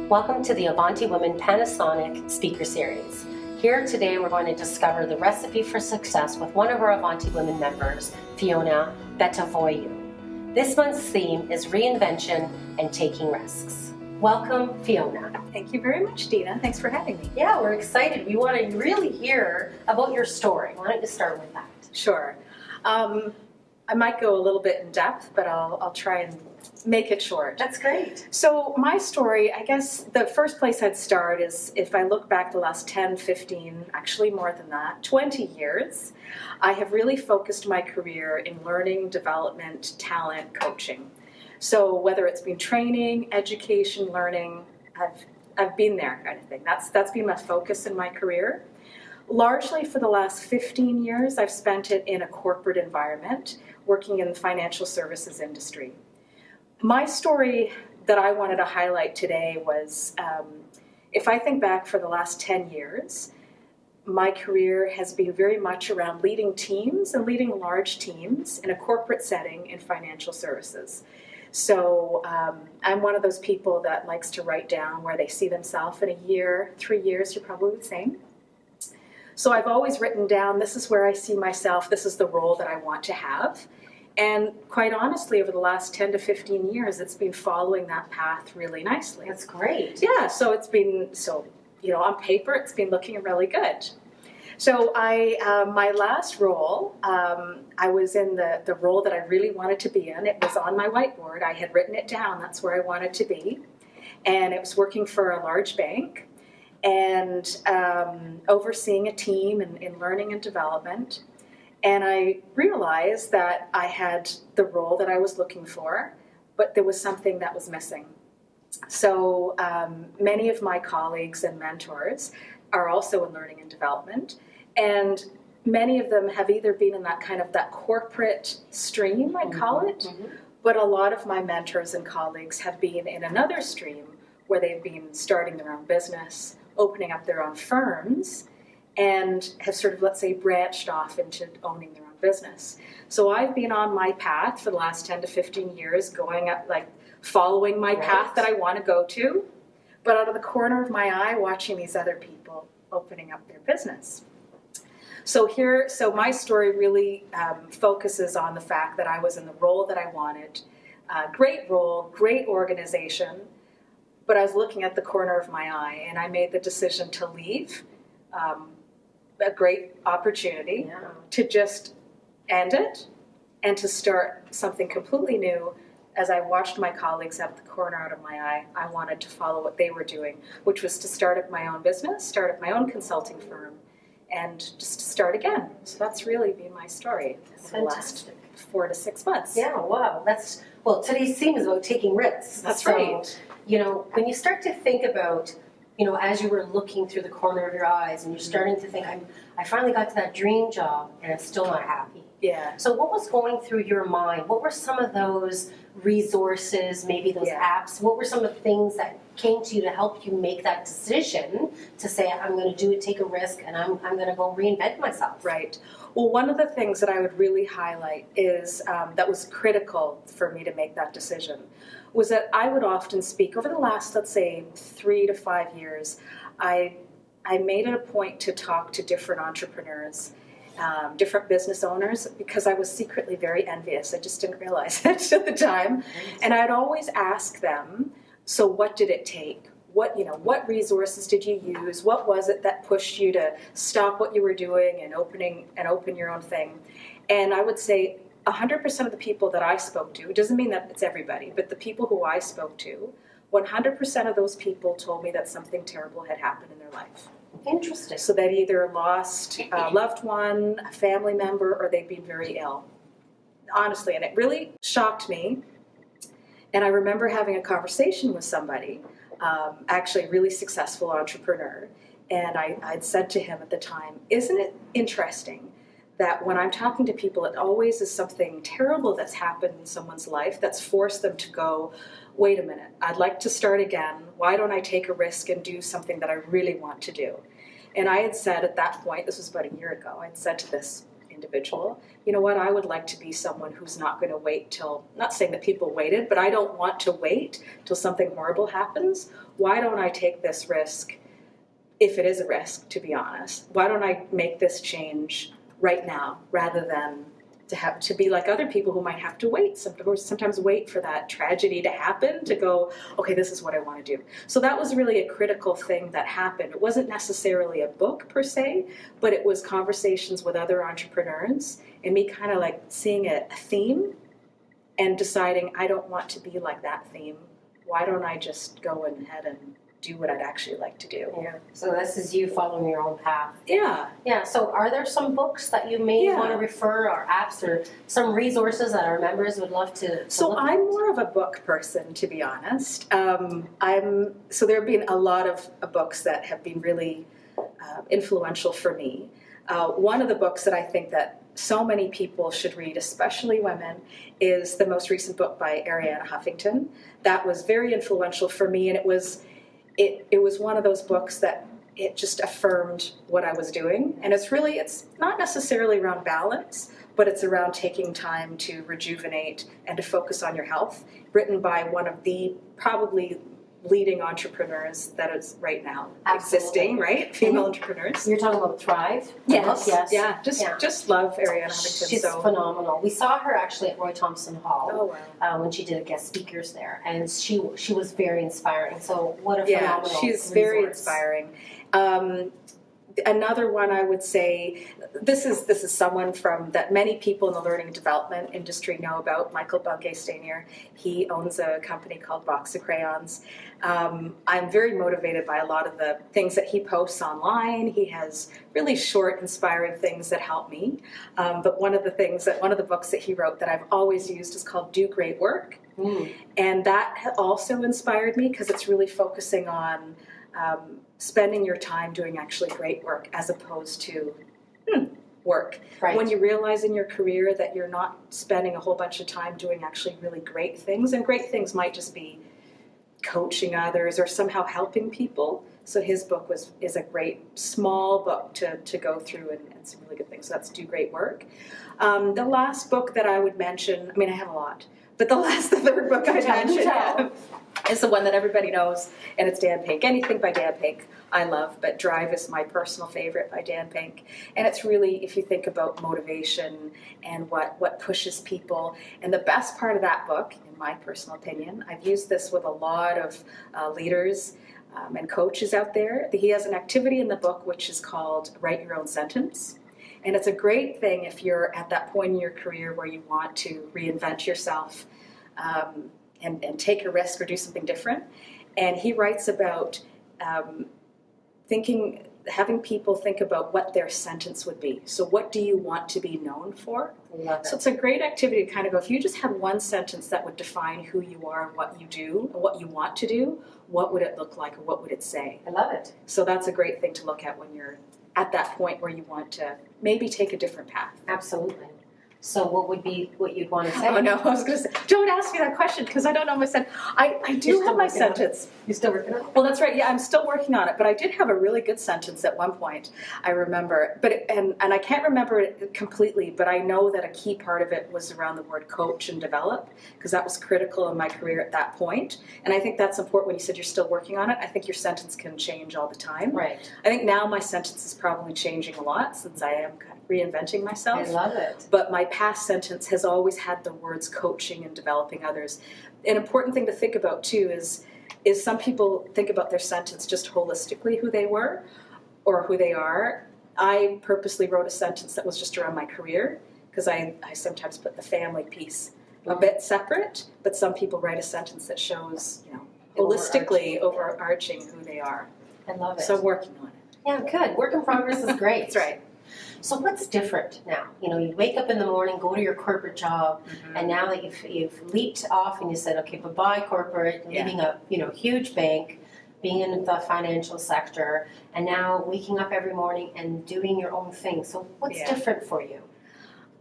Welcome to the Avanti Women Panasonic Speaker Series. Here today we're going to discover the recipe for success with one of our Avanti Women members, Fiona Betivoiu. This month's theme is Reinvention and Taking Risks. Welcome, Fiona. Thank you very much, Dina. Thanks for having me. Yeah, we're excited. We want to really hear about your story. Why don't you start with that? Sure. I might go a little bit in depth, but I'll try and make it short. That's great. So my story, I guess the first place I'd start is if I look back the last 10, 15, actually more than that, 20 years, I have really focused my career in learning, development, talent, coaching. So whether it's been training, education, learning, I've been there kind of thing. That's been my focus in my career. Largely for the last 15 years, I've spent it in a corporate environment, working in the financial services industry. My story that I wanted to highlight today was, if I think back for the last 10 years, my career has been very much around leading teams and leading large teams in a corporate setting in financial services. So I'm one of those people that likes to write down where they see themselves in a year, 3 years, you're probably the same. So I've always written down, this is where I see myself, this is the role that I want to have. And quite honestly, over the last 10 to 15 years, it's been following that path really nicely. That's great. Yeah, so it's been, on paper, it's been looking really good. So my last role, I was in the role that I really wanted to be in. It was on my whiteboard. I had written it down. That's where I wanted to be. And it was working for a large bank and overseeing a team in learning and development. And I realized that I had the role that I was looking for, but there was something that was missing. So many of my colleagues and mentors are also in learning and development, and many of them have either been in that corporate stream, I call it, but a lot of my mentors and colleagues have been in another stream where they've been starting their own business, opening up their own firms, and have sort of, let's say, branched off into owning their own business. So I've been on my path for the last 10 to 15 years, going up, following my path that I want to go to, but out of the corner of my eye, watching these other people opening up their business. So my story really focuses on the fact that I was in the role that I wanted, great role, great organization, but I was looking at the corner of my eye, and I made the decision to leave a great opportunity to just end it and to start something completely new. As I watched my colleagues out the corner out of my eye, I wanted to follow what they were doing, which was to start up my own business, start up my own consulting firm, and just start again. So that's really been my story for the last 4 to 6 months. Yeah, wow. Today's theme is about taking risks. That's right. When you start to think about, as you were looking through the corner of your eyes and you're starting to think, I finally got to that dream job and I'm still not happy. Yeah. So what was going through your mind? What were some of those resources, maybe those apps? What were some of the things that came to you to help you make that decision to say, I'm going to do it, take a risk, and I'm going to go reinvent myself? Right. Well, one of the things that I would really highlight is that was critical for me to make that decision was that I would often speak over the last, let's say, 3 to 5 years. I made it a point to talk to different entrepreneurs, different business owners, because I was secretly very envious. I just didn't realize it at the time. And I'd always ask them, so what did it take? What resources did you use? What was it that pushed you to stop what you were doing and open your own thing? And I would say 100% of the people that I spoke to, it doesn't mean that it's everybody, but the people who I spoke to, 100% of those people told me that something terrible had happened in their life. Interesting. So they'd either lost a loved one, a family member, or they'd been very ill. Honestly, and it really shocked me. And I remember having a conversation with somebody, actually a really successful entrepreneur, and I'd said to him at the time, isn't it interesting that when I'm talking to people, it always is something terrible that's happened in someone's life that's forced them to go, wait a minute, I'd like to start again. Why don't I take a risk and do something that I really want to do? And I had said at that point, this was about a year ago, I'd said to this individual, you know what, I would like to be someone who's not going to wait till, not saying that people waited, but I don't want to wait till something horrible happens. Why don't I take this risk, if it is a risk, to be honest? Why don't I make this change right now rather than to have to be like other people who might have to wait, sometimes wait for that tragedy to happen to go, okay, this is what I want to do. So that was really a critical thing that happened. It wasn't necessarily a book per se, but it was conversations with other entrepreneurs and me kind of like seeing a theme and deciding I don't want to be like that theme. Why don't I just go ahead and do what I'd actually like to do? Yeah. So this is you following your own path. Yeah. Yeah. So are there some books that you may want to refer, or apps, or some resources that our members would love to So look I'm at? more of a book person, to be honest. So there have been a lot of books that have been really influential for me. One of the books that I think that so many people should read, especially women, is the most recent book by Arianna Huffington. That was very influential for me, and it was one of those books that it just affirmed what I was doing. And it's not necessarily around balance, but it's around taking time to rejuvenate and to focus on your health, written by one of the probably leading entrepreneurs that is right now existing, right? Female entrepreneurs. You're talking about Thrive? Yes. Yes. Yeah. Just love Arianna Huffington. She's phenomenal. We saw her actually at Roy Thompson Hall. Oh, wow. When she did a guest speakers there, and she was very inspiring. So what a phenomenal she's resource. very inspiring. Another one I would say, this is someone from that many people in the learning and development industry know about, Michael Bungay-Stanier. He owns a company called Box of Crayons. I'm very motivated by a lot of the things that he posts online. He has really short, inspiring things that help me. But one of the books that he wrote that I've always used is called Do Great Work. And that also inspired me because it's really focusing on spending your time doing actually great work as opposed to work. Right. When you realize in your career that you're not spending a whole bunch of time doing actually really great things, and great things might just be coaching others or somehow helping people. So his book is a great small book to go through and some really good things. So that's Do Great Work. The last book that I would mention, I mean I have a lot, but the third book I mentioned is the one that everybody knows, and it's Dan Pink. Anything by Dan Pink I love, but Drive is my personal favorite by Dan Pink. And it's really, if you think about motivation and what pushes people, and the best part of that book, in my personal opinion, I've used this with a lot of leaders and coaches out there. He has an activity in the book which is called Write Your Own Sentence. And it's a great thing if you're at that point in your career where you want to reinvent yourself and take a risk or do something different. And he writes about having people think about what their sentence would be. So what do you want to be known for? So it's a great activity to kind of go, if you just had one sentence that would define who you are and what you do and what you want to do, what would it look like and what would it say? I love it. So that's a great thing to look at when you're at that point where you want to maybe take a different path. Absolutely. So what would be what you'd want to say? Oh no, I was going to say, don't ask me that question because I don't know my sentence. I do have my sentence. You're still working on it? Well, that's right. Yeah, I'm still working on it. But I did have a really good sentence at one point, I remember. And I can't remember it completely, but I know that a key part of it was around the word coach and develop, because that was critical in my career at that point. And I think that's important when you said you're still working on it. I think your sentence can change all the time. Right. I think now my sentence is probably changing a lot since I am kind of reinventing myself. I love it. But my past sentence has always had the words coaching and developing others. An important thing to think about too is some people think about their sentence just holistically, who they were or who they are. I purposely wrote a sentence that was just around my career because I sometimes put the family piece a bit separate, but some people write a sentence that shows, holistically overarching who they are. I love it. So I'm working on it. Yeah, good. Work in progress is great. That's right. So what's different now? You wake up in the morning, go to your corporate job, and now that you've leaped off and you said, okay, bye-bye corporate, leaving a huge bank, being in the financial sector, and now waking up every morning and doing your own thing. So what's different for you?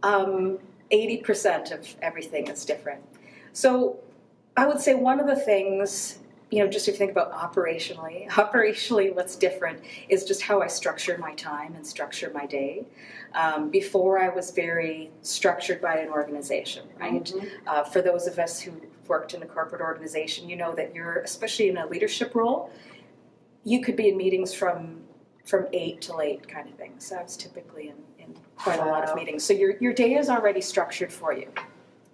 80% of everything is different. So I would say one of the things just if you think about operationally what's different is just how I structure my time and structure my day. Before I was very structured by an organization, right? Mm-hmm. For those of us who worked in a corporate organization, you know that you're, especially in a leadership role, you could be in meetings from 8 till 8 kind of thing. So I was typically in quite a lot of meetings. So your day is already structured for you.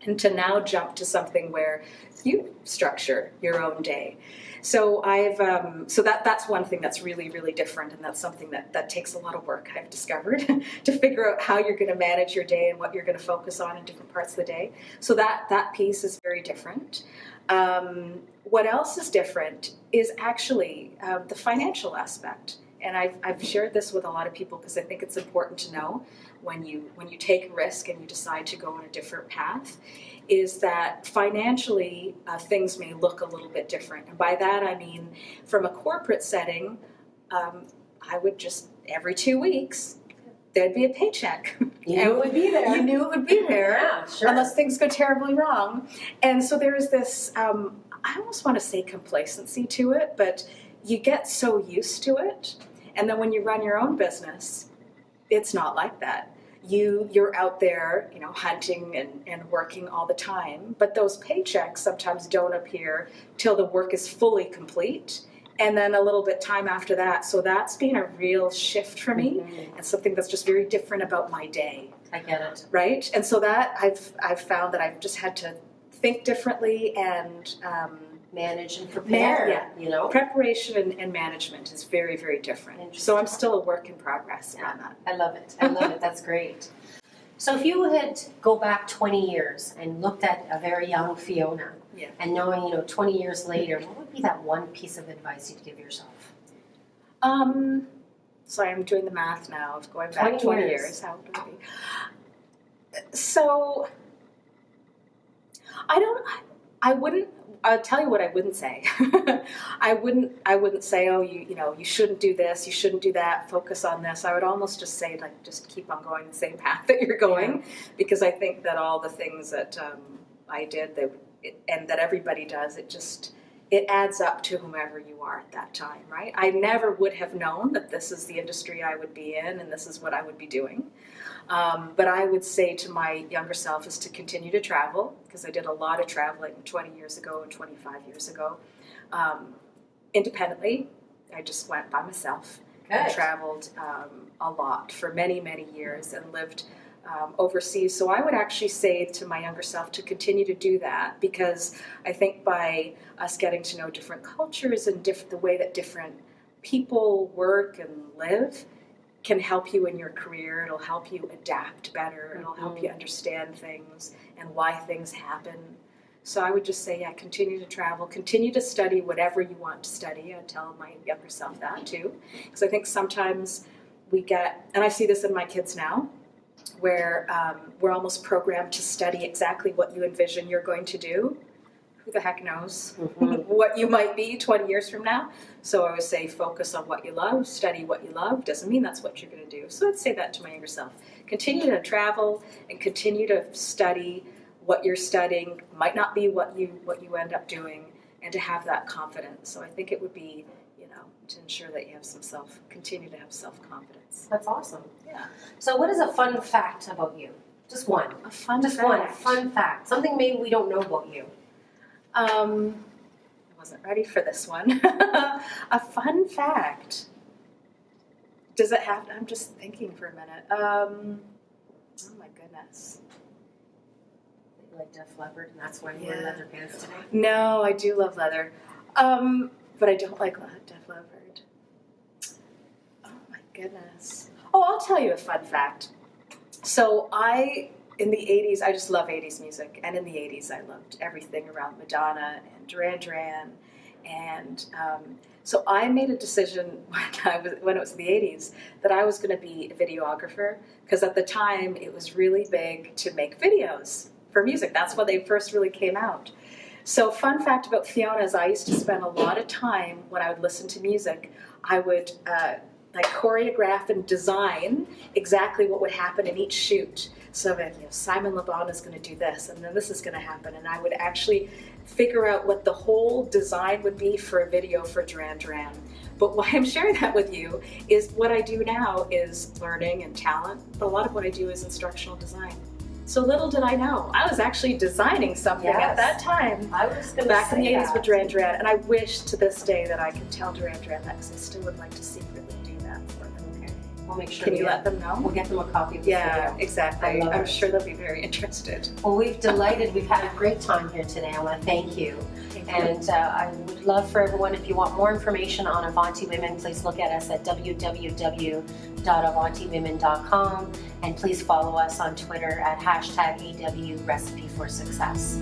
And to now jump to something where you structure your own day. So that's one thing that's really, really different, and that's something that takes a lot of work, I've discovered, to figure out how you're going to manage your day and what you're going to focus on in different parts of the day. So that piece is very different. What else is different is actually the financial aspect. And I've shared this with a lot of people because I think it's important to know when you take a risk and you decide to go on a different path, is that financially things may look a little bit different. And by that I mean, from a corporate setting, I would just every 2 weeks there'd be a paycheck. You knew it would be there. You knew it would be there, yeah, sure. Unless things go terribly wrong. And so there's this, I almost want to say complacency to it, but you get so used to it. And then when you run your own business, it's not like that. You're out there, hunting and working all the time, but those paychecks sometimes don't appear till the work is fully complete, and then a little bit time after that. So that's been a real shift for me, mm-hmm. and something that's just very different about my day. I get it. Right? And so that I've found that I've just had to think differently and manage and prepare. Preparation and management is very, very different. So I'm still a work in progress on that. I love it. That's great. So if you had go back 20 years and looked at a very young Fiona, and knowing 20 years later, what would be that one piece of advice you'd give yourself? Sorry, I'm doing the math now of going back 20 years. How would it be? So I'll tell you what I wouldn't say. I wouldn't say, oh, you shouldn't do this, you shouldn't do that, focus on this. I would almost just say, just keep on going the same path that you're going, because I think that all the things that I did and that everybody does, it adds up to whomever you are at that time, right? I never would have known that this is the industry I would be in and this is what I would be doing. But I would say to my younger self is to continue to travel, because I did a lot of traveling 20 years ago and 25 years ago. Independently, I just went by myself and traveled a lot for many, many years and lived overseas. So I would actually say to my younger self to continue to do that, because I think by us getting to know different cultures and the way that different people work and live can help you in your career. It'll help you adapt better. It'll help you understand things and why things happen. So I would just say, continue to travel, continue to study whatever you want to study. I tell my younger self that too, because I think sometimes we get, and I see this in my kids now, where we're almost programmed to study exactly what you envision you're going to do. Who the heck knows what you might be 20 years from now? So I would say focus on what you love, study what you love. Doesn't mean that's what you're going to do. So I'd say that to my younger self. Continue to travel and continue to study what you're studying. Might not be what you end up doing, and to have that confidence. So I think it would be, to ensure that you have continue to have self-confidence. That's awesome. Yeah. So what is a fun fact about you? Just one. A fun fact. One fun fact. Something maybe we don't know about you. I wasn't ready for this one. A fun fact. Does it have to? I'm just thinking for a minute. Oh my goodness. You like Def Leppard, and that's why you wear leather pants today? No, I do love leather. But I don't like Def Leppard. Oh my goodness. Oh, I'll tell you a fun fact. So in the 80s, I just love 80s music. And in the 80s, I loved everything around Madonna and Duran Duran. And so I made a decision when it was the 80s that I was going to be a videographer, because at the time it was really big to make videos for music. That's when they first really came out. So fun fact about Fiona is I used to spend a lot of time when I would listen to music, I would like choreograph and design exactly what would happen in each shoot. So that, Simon Le Bon is going to do this, and then this is going to happen, and I would actually figure out what the whole design would be for a video for Duran Duran. But why I'm sharing that with you is what I do now is learning and talent, but a lot of what I do is instructional design. So little did I know, I was actually designing something at that time. I was going to back say in the 80s that. with Duran Duran, and I wish to this day that I could tell Duran Duran that, because I still would like to secretly do that for them. Okay. We'll make sure. Can you let them know? We'll get them a copy of this video. Exactly. I love I'm it. sure they'll be very interested. Well, we've had a great time here today. I want to thank you. Thank you. And I would love for everyone, if you want more information on Avanti Women, please look at us at www.avantiwomen.com, and please follow us on Twitter at #AW Recipe for Success.